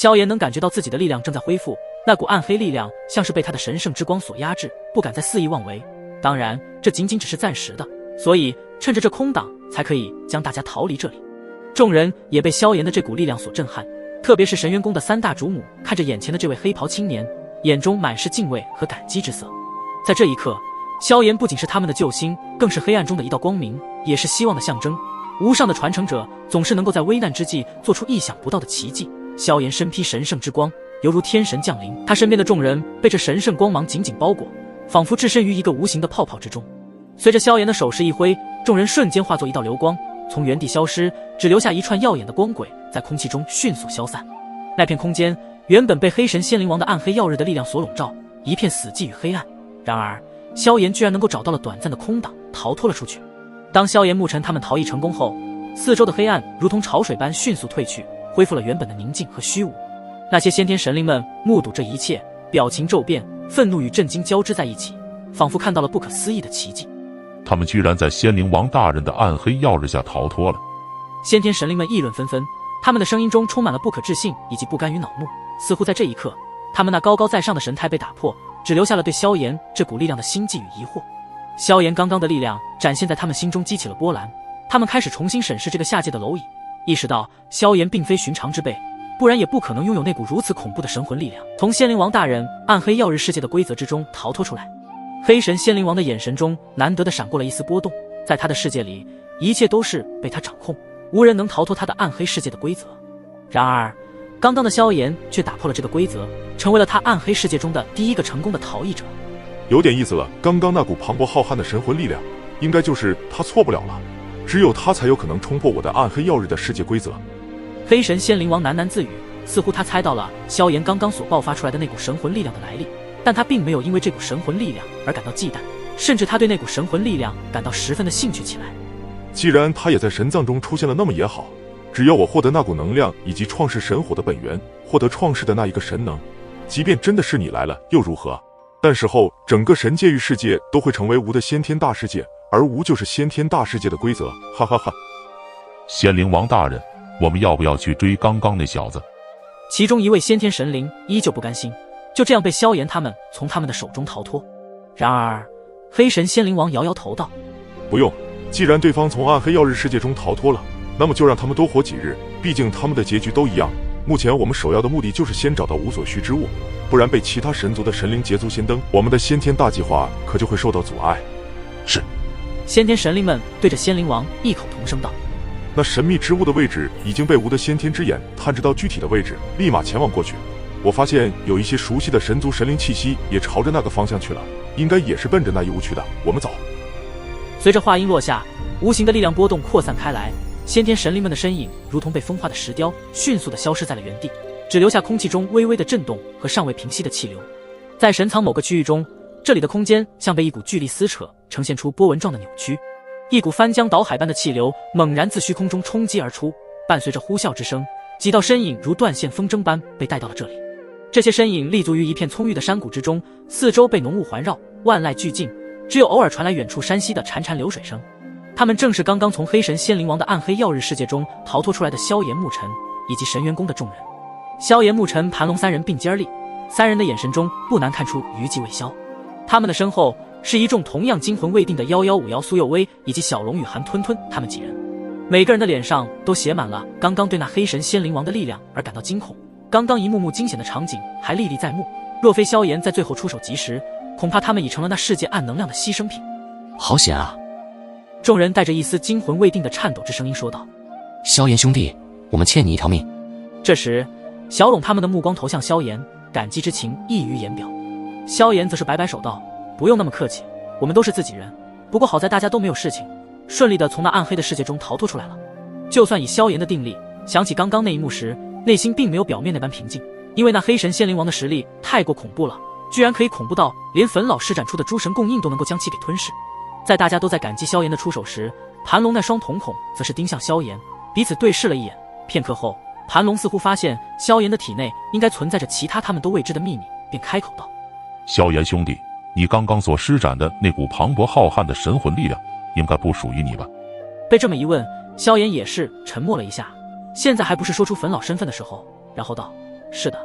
萧炎能感觉到自己的力量正在恢复，那股暗黑力量像是被他的神圣之光所压制，不敢再肆意妄为。当然，这仅仅只是暂时的，所以趁着这空档才可以将大家逃离这里。众人也被萧炎的这股力量所震撼，特别是神元宫的三大主母看着眼前的这位黑袍青年，眼中满是敬畏和感激之色。在这一刻，萧炎不仅是他们的救星，更是黑暗中的一道光明，也是希望的象征。无上的传承者总是能够在危难之际做出意想不到的奇迹。萧炎身披神圣之光，犹如天神降临，他身边的众人被这神圣光芒紧紧包裹，仿佛置身于一个无形的泡泡之中。随着萧炎的手势一挥，众人瞬间化作一道流光，从原地消失，只留下一串耀眼的光轨在空气中迅速消散。那片空间原本被黑神仙灵王的暗黑曜日的力量所笼罩，一片死寂与黑暗。然而萧炎居然能够找到了短暂的空档，逃脱了出去。当萧炎、沐尘他们逃逸成功后，四周的黑暗如同潮水般迅速退去，恢复了原本的宁静和虚无。那些先天神灵们目睹这一切，表情骤变，愤怒与震惊交织在一起，仿佛看到了不可思议的奇迹。他们居然在仙灵王大人的暗黑曜日下逃脱了。先天神灵们议论纷纷，他们的声音中充满了不可置信以及不甘与恼怒。似乎在这一刻，他们那高高在上的神态被打破，只留下了对萧炎这股力量的心悸与疑惑。萧炎刚刚的力量展现在他们心中激起了波澜，他们开始重新审视这个下界的蝼蚁，意识到萧炎并非寻常之辈，不然也不可能拥有那股如此恐怖的神魂力量，从仙灵王大人暗黑曜日世界的规则之中逃脱出来。黑神仙灵王的眼神中难得的闪过了一丝波动，在他的世界里，一切都是被他掌控，无人能逃脱他的暗黑世界的规则。然而刚刚的萧炎却打破了这个规则，成为了他暗黑世界中的第一个成功的逃逸者。有点意思了，刚刚那股磅礴浩瀚的神魂力量，应该就是他错不了了，只有他才有可能冲破我的暗黑曜日的世界规则。黑神仙灵王喃喃自语，似乎他猜到了萧炎刚刚所爆发出来的那股神魂力量的来历，但他并没有因为这股神魂力量而感到忌惮，甚至他对那股神魂力量感到十分的兴趣起来。既然他也在神藏中出现了，那么也好，只要我获得那股能量以及创世神火的本源，获得创世的那一个神能，即便真的是你来了又如何？但时候整个神界域世界都会成为无的先天大世界，而无就是先天大世界的规则，哈哈哈。仙灵王大人，我们要不要去追刚刚那小子？其中一位先天神灵依旧不甘心，就这样被萧炎他们从他们的手中逃脱。然而黑神仙灵王摇摇头道，不用，既然对方从暗黑曜日世界中逃脱了，那么就让他们多活几日，毕竟他们的结局都一样。目前我们首要的目的就是先找到无所需之物，不然被其他神族的神灵捷足先登，我们的先天大计划可就会受到阻碍。是。先天神灵们对着仙灵王异口同声道，那神秘之物的位置已经被吾的先天之眼探知到具体的位置，立马前往过去。我发现有一些熟悉的神族神灵气息也朝着那个方向去了，应该也是奔着那一屋去的，我们走。随着话音落下，无形的力量波动扩散开来，先天神灵们的身影如同被风化的石雕，迅速地消失在了原地，只留下空气中微微的震动和尚未平息的气流。在神藏某个区域中，这里的空间像被一股巨力撕扯，呈现出波纹状的扭曲。一股翻江倒海般的气流猛然自虚空中冲击而出，伴随着呼啸之声，几道身影如断线风筝般被带到了这里。这些身影立足于一片葱郁的山谷之中，四周被浓雾环绕，万籁俱静，只有偶尔传来远处山溪的潺潺流水声。他们正是刚刚从黑神仙灵王的暗黑曜日世界中逃脱出来的萧炎、沐尘以及神元宫的众人。萧炎、沐尘、盘龙三人并肩而立，三人的眼神中不难看出余悸未消。他们的身后是一众同样惊魂未定的1151苏佑威以及小龙与韩吞吞他们几人，每个人的脸上都写满了刚刚对那黑神仙灵王的力量而感到惊恐。刚刚一幕幕惊险的场景还历历在目，若非萧炎在最后出手及时，恐怕他们已成了那世界暗能量的牺牲品。好险啊！众人带着一丝惊魂未定的颤抖之声音说道：萧炎兄弟，我们欠你一条命。这时小龙他们的目光投向萧炎，感激之情溢于言表。萧炎则是摆摆手道：不用那么客气，我们都是自己人，不过好在大家都没有事情，顺利的从那暗黑的世界中逃脱出来了。就算以萧炎的定力，想起刚刚那一幕时，内心并没有表面那般平静，因为那黑神仙灵王的实力太过恐怖了，居然可以恐怖到连粉老施展出的诸神供应都能够将其给吞噬。在大家都在感激萧炎的出手时，盘龙那双瞳孔则是盯向萧炎，彼此对视了一眼。片刻后，盘龙似乎发现萧炎的体内应该存在着其他他们都未知的秘密，便开口道：萧炎兄弟，你刚刚所施展的那股磅礴浩瀚的神魂力量应该不属于你吧？被这么一问，萧炎也是沉默了一下，现在还不是说出粉老身份的时候，然后道：是的，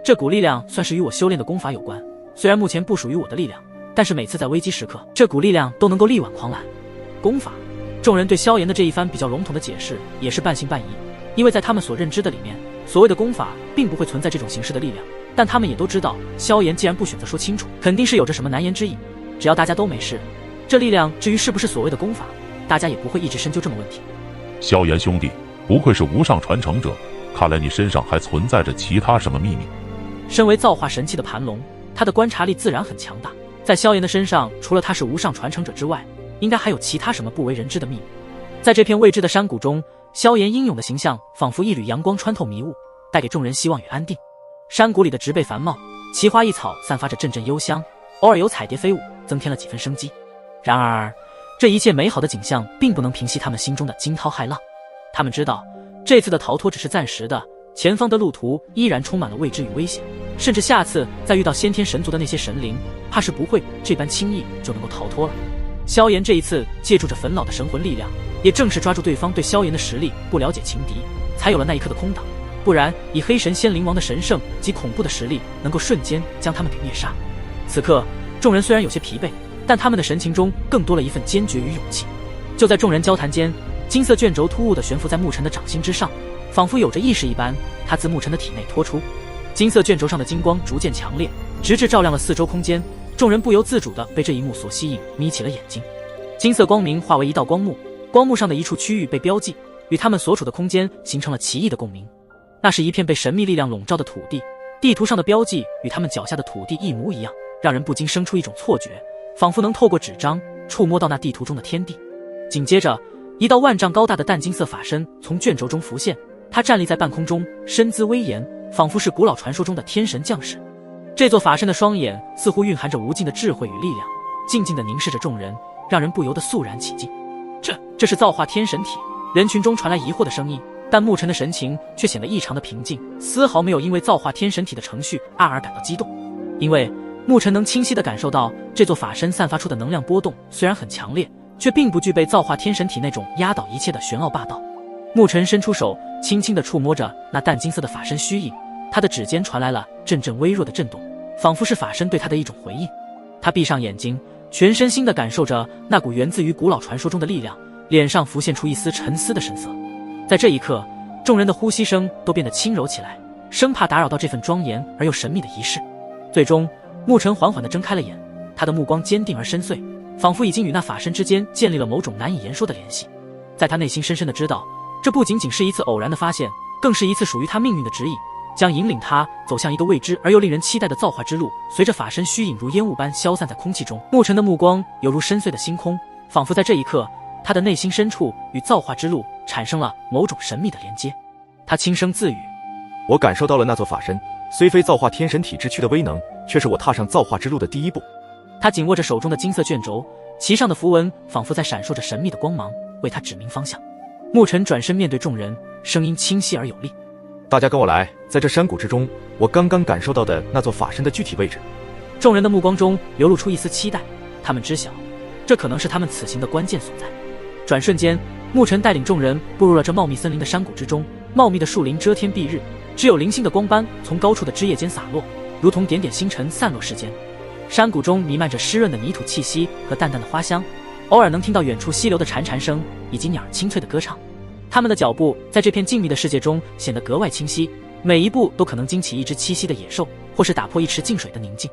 这股力量算是与我修炼的功法有关，虽然目前不属于我的力量，但是每次在危机时刻，这股力量都能够力挽狂澜。功法，众人对萧炎的这一番比较笼统的解释也是半信半疑，因为在他们所认知的里面，所谓的功法并不会存在这种形式的力量，但他们也都知道，萧炎既然不选择说清楚，肯定是有着什么难言之隐。只要大家都没事，这力量至于是不是所谓的功法，大家也不会一直深究这么问题。萧炎兄弟，不愧是无上传承者，看来你身上还存在着其他什么秘密。身为造化神器的盘龙，他的观察力自然很强大，在萧炎的身上，除了他是无上传承者之外，应该还有其他什么不为人知的秘密。在这片未知的山谷中，萧炎英勇的形象仿佛一缕阳光穿透迷雾，带给众人希望与安定。山谷里的植被繁茂，奇花异草散发着阵阵幽香，偶尔有彩蝶飞舞，增添了几分生机。然而，这一切美好的景象并不能平息他们心中的惊涛骇浪。他们知道，这次的逃脱只是暂时的，前方的路途依然充满了未知与危险，甚至下次再遇到先天神族的那些神灵，怕是不会这般轻易就能够逃脱了。萧炎这一次借助着phần老的神魂力量，也正是抓住对方对萧炎的实力不了解情敌，才有了那一刻的空档，不然以黑神仙灵王的神圣及恐怖的实力，能够瞬间将他们给灭杀。此刻众人虽然有些疲惫，但他们的神情中更多了一份坚决与勇气。就在众人交谈间，金色卷轴突兀地悬浮在沐尘的掌心之上，仿佛有着意识一般，它自沐尘的体内脱出。金色卷轴上的金光逐渐强烈，直至照亮了四周空间。众人不由自主地被这一幕所吸引，眯起了眼睛。金色光明化为一道光幕，光幕上的一处区域被标记，与他们所处的空间形成了奇异的共鸣。那是一片被神秘力量笼罩的土地，地图上的标记与他们脚下的土地一模一样，让人不禁生出一种错觉，仿佛能透过纸张触摸到那地图中的天地。紧接着，一道万丈高大的淡金色法身从卷轴中浮现，他站立在半空中，身姿威严，仿佛是古老传说中的天神降世。这座法身的双眼似乎蕴含着无尽的智慧与力量，静静地凝视着众人，让人不由得肃然起敬。这是造化天神体。人群中传来疑惑的声音，但沐尘的神情却显得异常的平静，丝毫没有因为造化天神体的程序而感到激动。因为沐尘能清晰地感受到，这座法身散发出的能量波动虽然很强烈，却并不具备造化天神体那种压倒一切的玄奥霸道。沐尘伸出手，轻轻地触摸着那淡金色的法身虚影，他的指尖传来了阵阵微弱的震动，仿佛是法身对他的一种回应。他闭上眼睛，全身心地感受着那股源自于古老传说中的力量，脸上浮现出一丝沉思的神色。在这一刻，众人的呼吸声都变得轻柔起来，生怕打扰到这份庄严而又神秘的仪式。最终，沐尘缓缓地睁开了眼，他的目光坚定而深邃，仿佛已经与那法身之间建立了某种难以言说的联系。在他内心深深地知道，这不仅仅是一次偶然的发现，更是一次属于他命运的指引，将引领他走向一个未知而又令人期待的造化之路。随着法身虚影如烟雾般消散在空气中，沐尘的目光犹如深邃的星空，仿佛在这一刻，他的内心深处与造化之路产生了某种神秘的连接。他轻声自语：我感受到了那座法身，虽非造化天神体之躯的威能，却是我踏上造化之路的第一步。他紧握着手中的金色卷轴，其上的符文仿佛在闪烁着神秘的光芒，为他指明方向。沐尘转身面对众人，声音清晰而有力：大家跟我来，在这山谷之中，我刚刚感受到的那座法身的具体位置。众人的目光中流露出一丝期待，他们知晓，这可能是他们此行的关键所在。转瞬间，沐尘带领众人步入了这茂密森林的山谷之中。茂密的树林遮天蔽日，只有零星的光斑从高处的枝叶间洒落，如同点点星辰散落世间。山谷中弥漫着湿润的泥土气息和淡淡的花香，偶尔能听到远处溪流的潺潺声以及鸟儿清脆的歌唱。他们的脚步在这片静谧的世界中显得格外清晰，每一步都可能惊起一只栖息的野兽，或是打破一池静水的宁静。